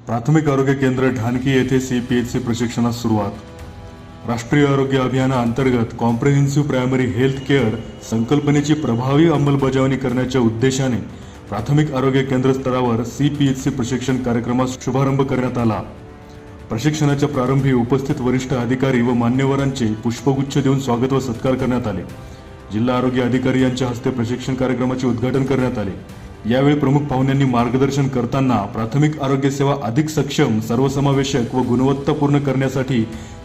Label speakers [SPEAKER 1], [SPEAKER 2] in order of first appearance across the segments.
[SPEAKER 1] प्राथमिक आरोग्य केंद्र ढानकी येथे CPHC प्रशिक्षणास सुरुवात। राष्ट्रीय आरोग्य अभियानाअंतर्गत कॉम्प्रिहेन्सिव्ह प्रायमरी हेल्थ केअर संकल्पनेची प्रभावी अंमलबजावणी करण्याच्या उद्देशाने प्राथमिक आरोग्य केंद्र स्तरावर CPHC प्रशिक्षण कार्यक्रमास शुभारंभ करण्यात आला। प्रशिक्षणाच्या प्रारंभी उपस्थित वरिष्ठ अधिकारी व मान्यवरांचे पुष्पगुच्छ देऊन स्वागत व सत्कार करण्यात आले। जिल्हा आरोग्य अधिकारी यांच्या हस्ते प्रशिक्षण कार्यक्रमाचे उद्घाटन करण्यात आले। यावेळी प्रमुख पाहुण्यांनी मार्गदर्शन करताना प्राथमिक आरोग्य सेवा अधिक सक्षम, सर्वसमावेशक व गुणवत्तापूर्ण करण्यासाठी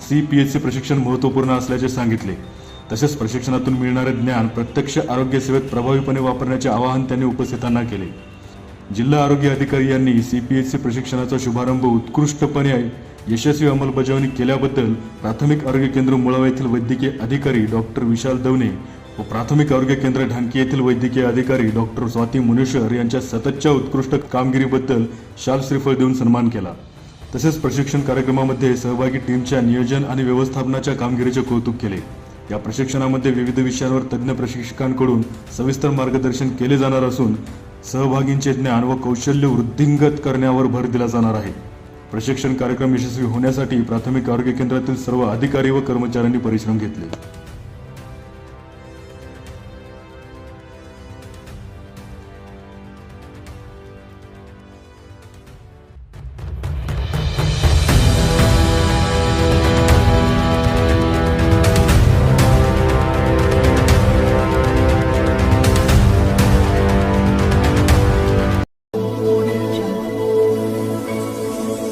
[SPEAKER 1] CPHC प्रशिक्षण महत्त्वपूर्ण असल्याचे सांगितले। तसेच प्रशिक्षणातून मिळणारे ज्ञान प्रत्यक्ष आरोग्य सेवेत प्रभावीपणे वापरण्याचे आवाहन त्यांनी उपस्थितांना केले। जिल्हा आरोग्य अधिकारी यांनी CPHC प्रशिक्षणाचा शुभारंभ उत्कृष्टपणे यशस्वी अंमलबजावणी केल्याबद्दल प्राथमिक आरोग्य केंद्र मुळावा येथील वैद्यकीय अधिकारी डॉक्टर विशाल दवणे व प्राथमिक आरोग्य केंद्र ढानकी येथील वैद्यकीय अधिकारी डॉक्टर स्वाती मुनेश्वर यांच्या सततच्या उत्कृष्ट कामगिरीबद्दल शाल श्रीफळ देऊन सन्मान केला। तसेच प्रशिक्षण कार्यक्रमामध्ये सहभागी टीमच्या नियोजन आणि व्यवस्थापनाच्या कामगिरीचे कौतुक केले। या प्रशिक्षणामध्ये विविध विषयांवर तज्ज्ञ प्रशिक्षकांकडून सविस्तर मार्गदर्शन केले जाणार असून सहभागींचे ज्ञान व कौशल्य वृद्धिंगत करण्यावर भर दिला जाणार आहे। प्रशिक्षण कार्यक्रम यशस्वी होण्यासाठी प्राथमिक आरोग्य केंद्रातील सर्व अधिकारी व कर्मचाऱ्यांनी परिश्रम घेतले।